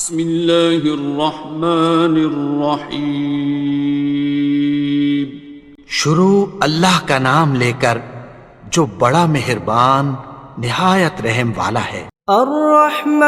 بسم اللہ الرحمن الرحیم۔ شروع اللہ کا نام لے کر جو بڑا مہربان نہایت رحم والا ہے۔ الرحمن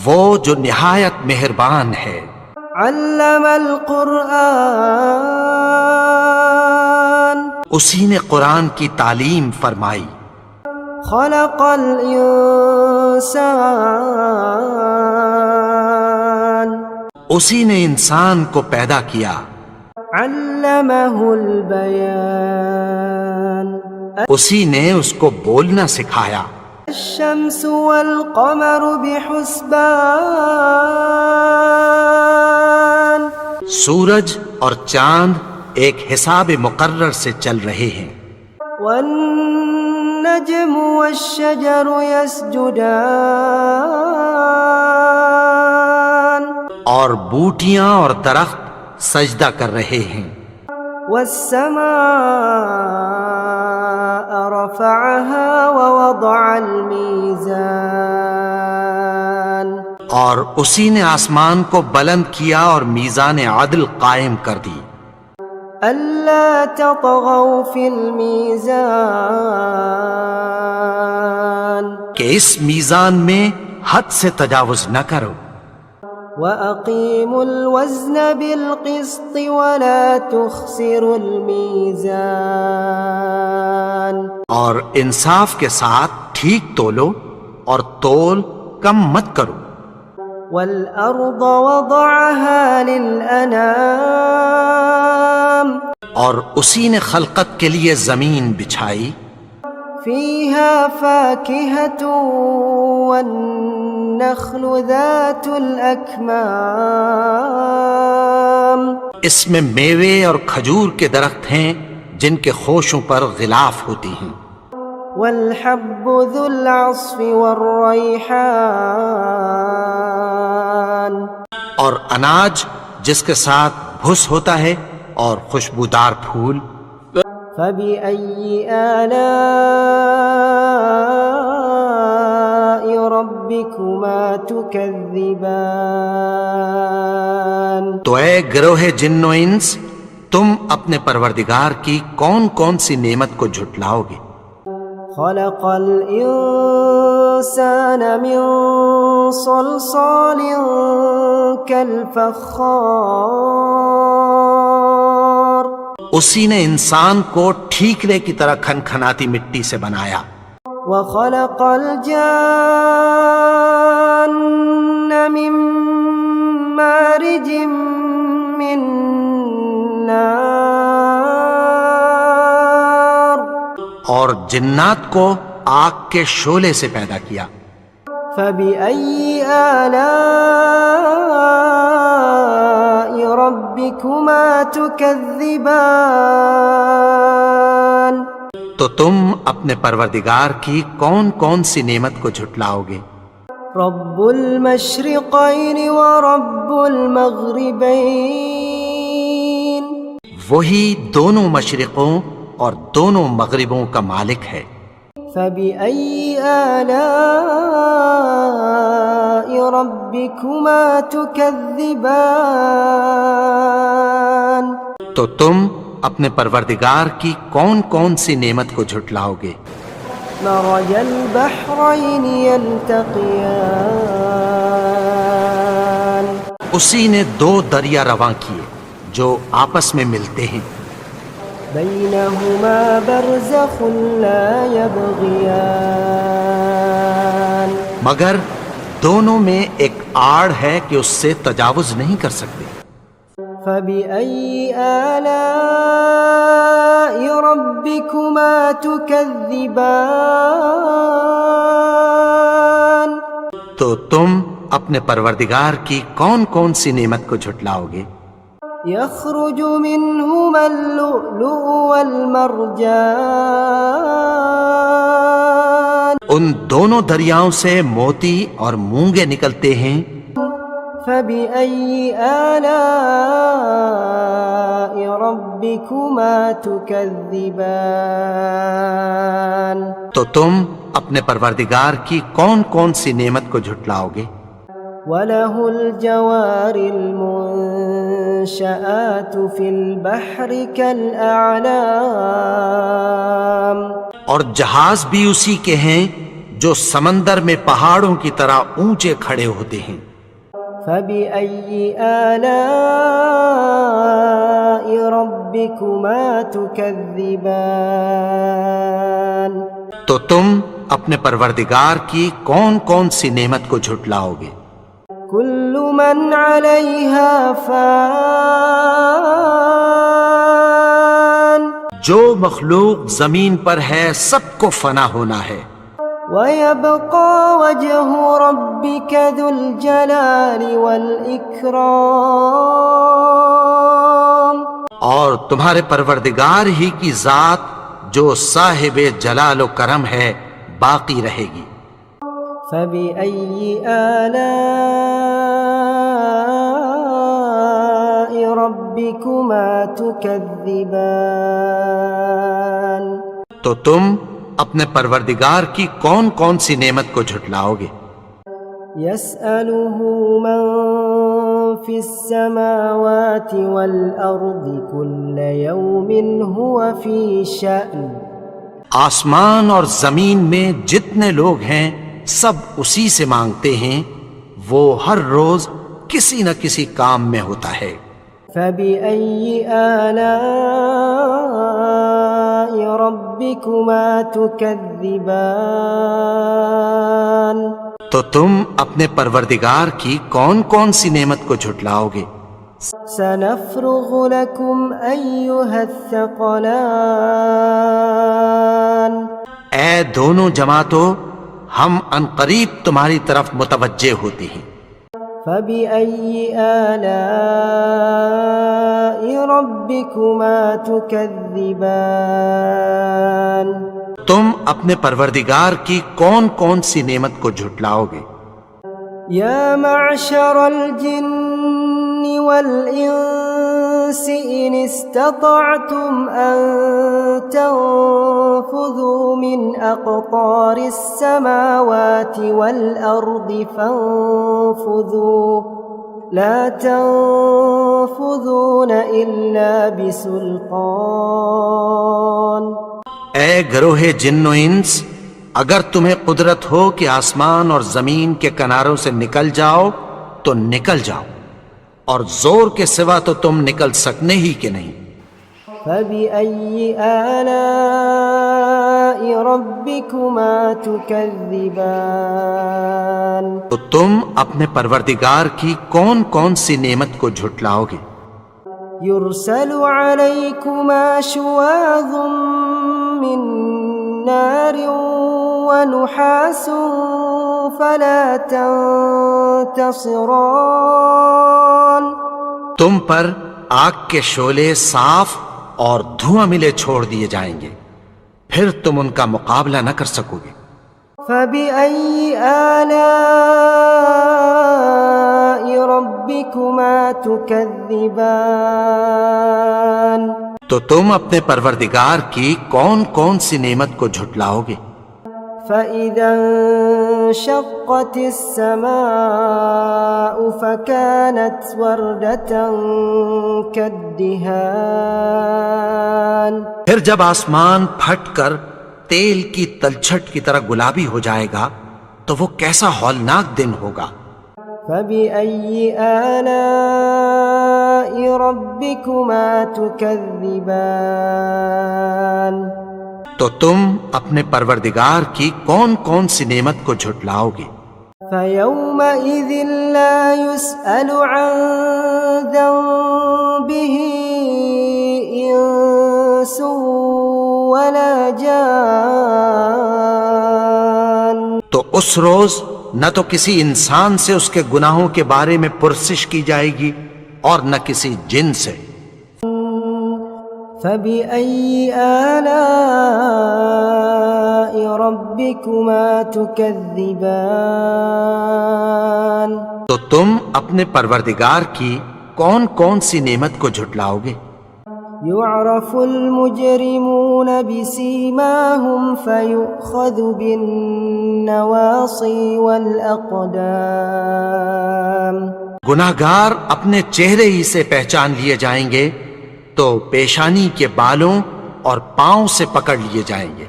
وہ جو نہایت مہربان ہے۔ علم القرآن اسی نے قرآن کی تعلیم فرمائی۔ خلق الانسان اسی نے انسان کو پیدا کیا۔ علمہ البیان اسی نے اس کو بولنا سکھایا۔ الشمس والقمر بحسبان سورج اور چاند ایک حساب مقرر سے چل رہے ہیں۔ والنجم والشجر يسجدان اور بوٹیاں اور درخت سجدہ کر رہے ہیں۔ والسماء رفعها ووضع الميزان اور اسی نے آسمان کو بلند کیا اور میزان عدل قائم کر دی۔ ألا تطغوا في الميزان کہ اس میزان میں حد سے تجاوز نہ کرو۔ وَأَقِيمُوا الْوَزْنَ بِالْقِسْطِ وَلَا تُخْسِرُوا الْمِيزَانَ اور انصاف کے ساتھ ٹھیک تولو اور تول کم مت کرو۔ وَالْأَرْضَ وَضَعَهَا لِلْأَنَامِ اور اسی نے خلقت کے لیے زمین بچھائی۔ فِيهَا فَاكِهَةٌ وَالنَّخْلُ ذَاتُ الْأَكْمَامِ اس میں میوے اور کھجور کے درخت ہیں جن کے خوشوں پر غلاف ہوتی ہیں۔ وَالْحَبُّ ذُو الْعَصْفِ وَالرَّيْحَانِ اور اناج جس کے ساتھ بھس ہوتا ہے اور خوشبودار پھول۔ فَبِأَيِّ آلَاءِ رَبِّكُمَا تُكَذِّبَانِ تو اے گروہ جن و انس، تم اپنے پروردگار کی کون کون سی نعمت کو جھٹلاؤ گے؟ خَلَقَ الْإِنسَانَ مِنْ صَلْصَالٍ كَالْفَخَّارِ اسی نے انسان کو ٹھیکرے کی طرح کھنکھناتی مٹی سے بنایا۔ وَخَلَقَ الْجَانَّ مِن مَّارِجٍ مِّن نَّارٍ اور جنات کو آگ کے شعلے سے پیدا کیا۔ فَبِأَيِّ آلَاءِ رَبِّكُمَا تُكَذِّبَانِ تو تم اپنے پروردگار کی کون کون سی نعمت کو جھٹلاؤ گے؟ رب المشرقین ورب المغربین وہی دونوں مشرقوں اور دونوں مغربوں کا مالک ہے۔ فَبِأَيِّ آلَاءِ رَبِّكُمَا تُكَذِّبَانِ تو تم اپنے پروردگار کی کون کون سی نعمت کو جھٹلاؤ گے؟ مرج البحرین یلتقیان اسی نے دو دریا رواں کیے جو آپس میں ملتے ہیں۔ بینہما برزخ لا یبغیان مگر دونوں میں ایک آڑ ہے کہ اس سے تجاوز نہیں کر سکتے۔ فَبِأَيِّ آلَاءِ رَبِّكُمَا تُكَذِّبَانِ تو تم اپنے پروردگار کی کون کون سی نعمت کو جھٹلاؤ گے؟ يَخْرُجُ مِنْهُمَا اللُّؤْلُؤُ وَالْمَرْجَانُ ان دونوں دریاؤں سے موتی اور مونگے نکلتے ہیں۔ فَبِأَيِّ آلَاءِ رَبِّكُمَا تُكَذِّبَانِ تو تم اپنے پروردگار کی کون کون سی نعمت کو جھٹلاؤ گے؟ وَلَهُ الْجَوَارِ الْمُنشَآتُ فِي الْبَحْرِ كَالْأَعْلَامِ، اور جہاز بھی اسی کے ہیں جو سمندر میں پہاڑوں کی طرح اونچے کھڑے ہوتے ہیں۔ فَبِأَيِّ آلَاءِ رَبِّكُمَا تُكَذِّبَانِ، تو تم اپنے پروردگار کی کون کون سی نعمت کو جھٹلاؤ گے؟ كل من عليها فان، جو مخلوق زمین پر ہے سب کو فنا ہونا ہے، ويبقى وجه ربك ذو الجلال والإكرام، اور تمہارے پروردگار ہی کی ذات جو صاحب جلال و کرم ہے باقی رہے گی۔ فبأي آلاء ربكما تكذبان، تو تم اپنے پروردگار کی کون کون سی نعمت کو جھٹلاؤ گے؟ يسأله من في السماوات والأرض كل يوم هو في شأن، آسمان اور زمین میں جتنے لوگ ہیں سب اسی سے مانگتے ہیں، وہ ہر روز کسی نہ کسی کام میں ہوتا ہے۔ فبأي آلاء ربكما تكذبان، تو تم اپنے پروردگار کی کون کون سی نعمت کو جھٹلاؤ گے؟ سنفرغ لكم أيها الثقلان، اے دونوں جماعتوں، ہم عنقریب تمہاری طرف متوجہ ہوتے ہیں۔ فبأي آلاء ربكما تكذبان، تم اپنے پروردگار کی کون کون سی نعمت کو جھٹلاؤ گے؟ يا معشر الجن والإنس إن استطعتم أن تنفذوا من أقطار السماوات والأرض فانفذوا لا تنفذون إلا بسلطان۔ اے گروہ جن و انس، اگر تمہیں قدرت ہو کہ آسمان اور زمین کے کناروں سے نکل جاؤ تو نکل جاؤ، اور زور کے سوا تو تم نکل سکنے ہی کہ نہیں۔ فبأي آلاء ربكما تكذبان، تو تم اپنے پروردگار کی کون کون سی نعمت کو جھٹلاؤ گے؟ يرسل عليكما شواظ من نار ونحاس فلا تنتصران، تم پر آگ کے شعلے صاف اور دھواں ملے چھوڑ دیے جائیں گے، پھر تم ان کا مقابلہ نہ کر سکو گے۔ فبأي آلاء ربكما تكذبان، تو تم اپنے پروردگار کی کون کون سی نعمت کو جھٹلاؤ گے؟ فإذا انشقت السماء فكانت وردة كالدهان، پھر جب آسمان پھٹ کر تیل کی تلچھٹ کی طرح گلابی ہو جائے گا تو وہ کیسا ہولناک دن ہوگا۔ فبأي آلاء ربكما تكذبان، تو تم اپنے پروردگار کی کون کون سی نعمت کو جھٹلاؤ گے؟ فيومئذ لا يسأل عن ذنبه إنس ولا جان، تو اس روز نہ تو کسی انسان سے اس کے گناہوں کے بارے میں پرسش کی جائے گی اور نہ کسی جن سے۔ فبأي آلاء ربكما تكذبان، تو تم اپنے پروردگار کی کون کون سی نعمت کو جھٹلاؤ گے؟ يعرف المجرمون بسيماهم فيؤخذ بالنواصي والأقدام گناہگار اپنے چہرے ہی سے پہچان لیے جائیں گے تو پیشانی کے بالوں اور پاؤں سے پکڑ لیے جائیں گے۔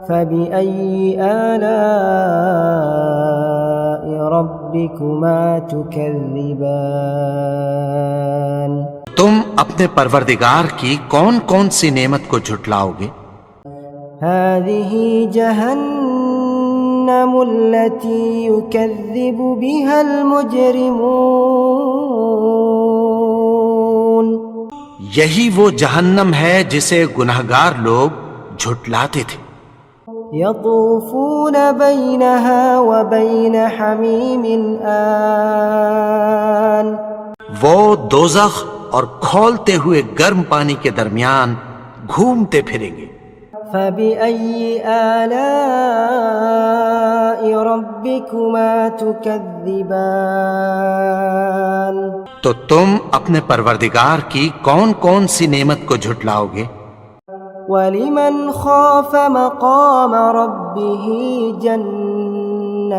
فبأي آلاء ربكما تكذبان تم اپنے پروردگار کی کون کون سی نعمت کو جھٹلاؤ گے؟ هذه جهنم التي يكذب بها المجرمون یہی وہ جہنم ہے جسے گناہگار لوگ جھٹلاتے تھے۔ يطوفون بينها وبين حميم آن وہ دوزخ اور کھولتے ہوئے گرم پانی کے درمیان گھومتے پھریں گے۔ فبأي آلاء ربكما تكذبان تو تم اپنے پروردگار کی کون کون سی نعمت کو جھٹلاؤ گے؟ ولمن خاف مقام ربه جنتان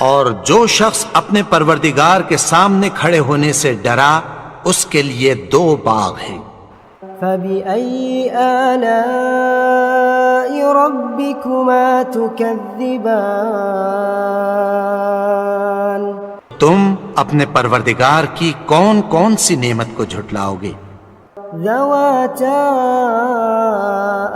اور جو شخص اپنے پروردگار کے سامنے کھڑے ہونے سے ڈرا اس کے لیے دو باغ ہیں۔ فبأي آلاء ربكما تكذبان تم اپنے پروردگار کی کون کون سی نعمت کو جھٹلاؤ گے؟ ذواتا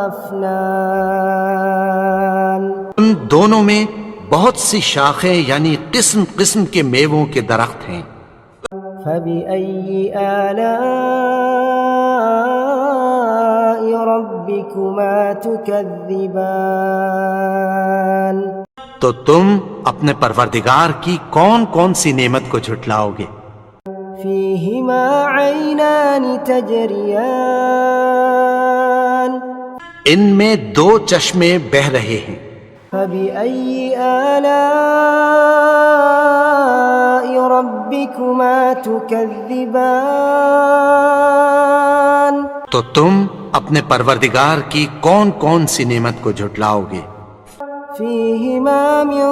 افنان ان دونوں میں بہت سی شاخیں یعنی قسم قسم کے میووں کے درخت ہیں۔ فبأي آلاء ربكما تكذبان تو تم اپنے پروردگار کی کون کون سی نعمت کو جھٹلاؤ گے؟ فيهما عينان تجريان ان میں دو چشمے بہہ رہے ہیں۔ فبأي آلاء ربكما تكذبان تو تم اپنے پروردگار کی کون کون سی نعمت کو جھٹلاؤ گے؟ فيهما من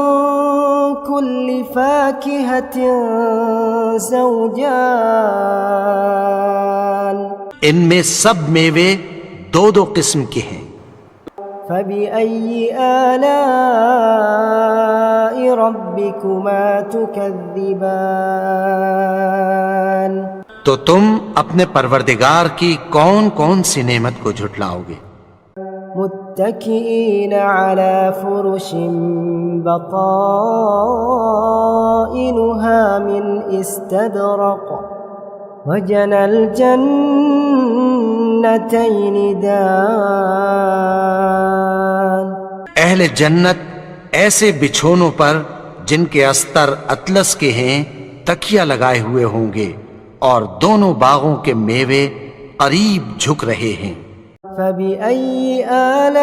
كل فاكهة زوجان ان میں سب میوے دو دو قسم کے ہیں۔ فبأي آلاء ربكما تكذبان تو تم اپنے پروردگار کی کون کون سی نعمت کو جھٹلاؤ گے؟ متكئين على فرش بطائنها من استبرق وجنى الجنتين دان اہل جنت ایسے بچھونوں پر جن کے استر اطلس کے ہیں تکیہ لگائے ہوئے ہوں گے اور دونوں باغوں کے میوے قریب جھک رہے ہیں۔ فبأي آلاء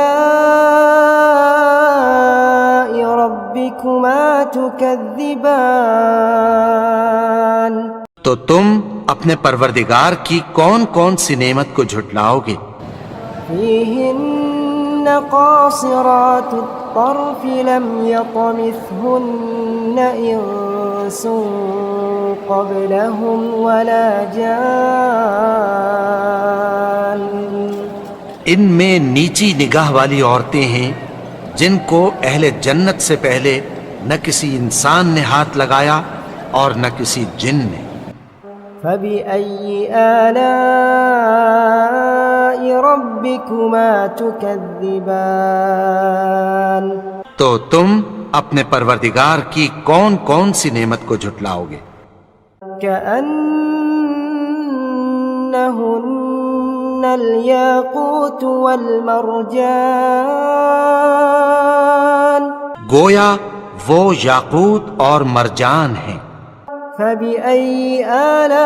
ربكما تكذبان تو تم اپنے پروردگار کی کون کون سی نعمت کو جھٹلاؤ گے؟ فيهن قاصرات الطرف لم يطمثهن إنس قبلهم ولا جان ان میں نیچی نگاہ والی عورتیں ہیں جن کو اہل جنت سے پہلے نہ کسی انسان نے ہاتھ لگایا اور نہ کسی جن نے۔ فبأي آلاء ربكما تكذبان تو تم اپنے پروردگار کی کون کون سی نعمت کو جھٹلاؤ گے؟ كأنهن الياقوت والمرجان گویا وہ یاقوت اور مرجان ہیں۔ فبأي آلاء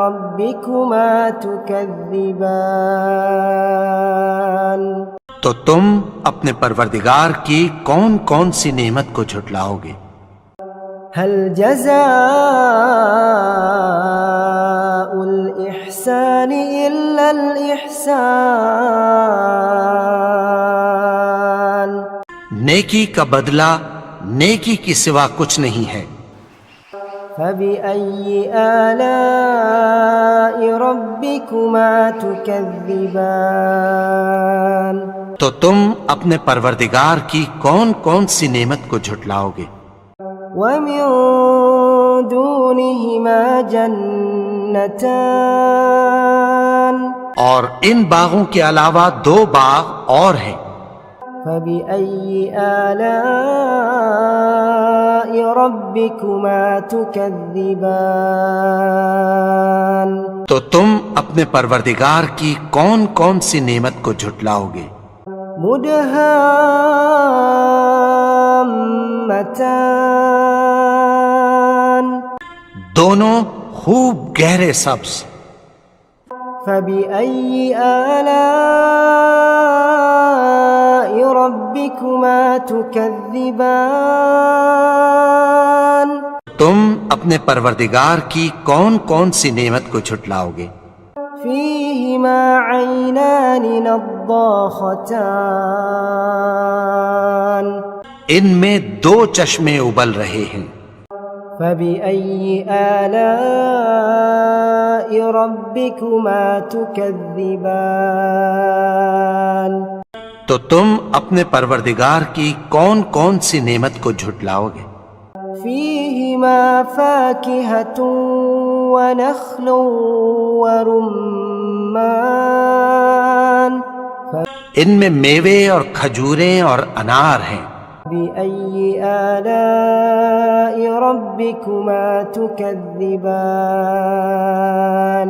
ربكما تكذبان تو تم اپنے پروردگار کی کون کون سی نعمت کو جھٹلاؤ گے؟ هل جزاء الإحسان إلا الإحسان. نیکی کا بدلہ نیکی کی سوا کچھ نہیں ہے. فبأي آلاء ربكما تكذبان. تو تم اپنے پروردگار کی کون کون سی نعمت کو جھٹلاؤ گے؟ ومن دونهما جنتان. اور ان باغوں کے علاوہ 2 باغ اور ہیں. فبأي آلاء ربكما تكذبان. تو تم اپنے پروردگار کی کون کون سی نعمت کو جھٹلاؤ گے؟ مدہامتان. دونوں خوب گہرے سبز. فبأي آلاء ربكما تكذبان. تم اپنے پروردگار کی کون کون سی نعمت کو جھٹلاؤ گے؟ فيهما عينان نضاختان. ان میں 2 چشمے ابل رہے ہیں. فبأي آلاء ربكما تكذبان. تو تم اپنے پروردگار کی کون کون سی نعمت کو جھٹلاؤ گے؟ فيهما فاكهة ونخل ورمان. ان میں میوے اور کھجوریں اور انار ہیں. بأي آلاء ربكما تكذبان.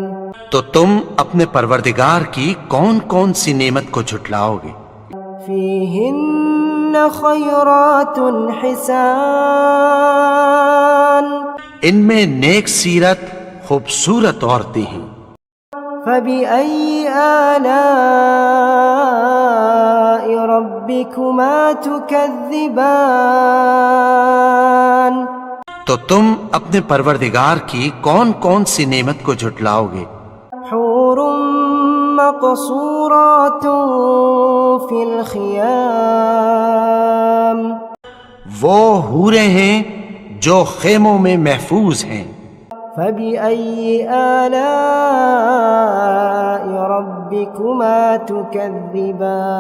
تو تم اپنے پروردگار کی کون کون سی نعمت کو جھٹلاؤ گے؟ فيهن خيرات حسان. ان میں نیک سیرت خوبصورت عورتیں ہیں. فبأي آلاء ربكما تكذبان. تو تم اپنے پروردگار کی کون کون سی نعمت کو جھٹلاؤ گے؟ حور مقصورات في الخيام. وہ حوریں ہیں جو خیموں میں محفوظ ہیں. فبأي آلاء ربكما تكذبان.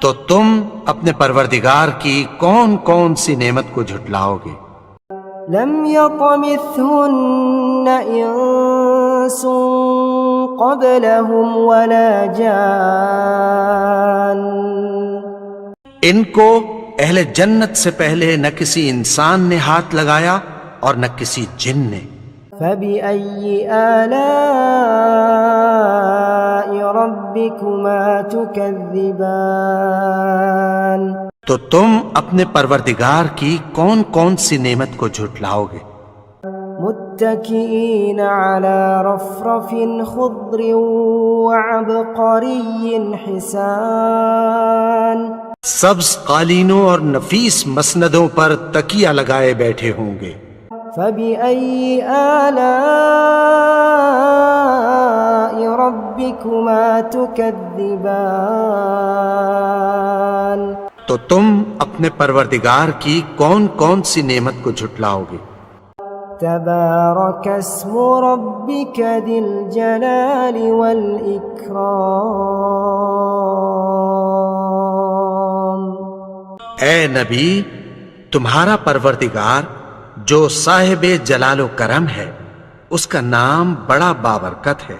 تو تم اپنے پروردگار کی کون کون سی نعمت کو جھٹلاؤ گے؟ لم يطمثهن إنس قبلهم ولا جان. ان کو اہل جنت سے پہلے نہ کسی انسان نے ہاتھ لگایا اور نہ کسی جن نے. فبأي آلاء ربكما تكذبان. تو تم اپنے پروردگار کی کون کون سی نعمت کو جھٹلاؤ گے؟ متكئين على رفرف خضر وعبقري حسان. سبز قالینوں اور نفیس مسندوں پر تکیہ لگائے بیٹھے ہوں گے. فبأي آلاء ربكما تكذبان. تو تم اپنے پروردگار کی کون کون سی نعمت کو جھٹلاؤ گے؟ تبارك اسم ربك ذي الجلال والإكرام. اے نبی، تمہارا پروردگار جو صاحب جلال و کرم ہے، اس کا نام بڑا بابرکت ہے.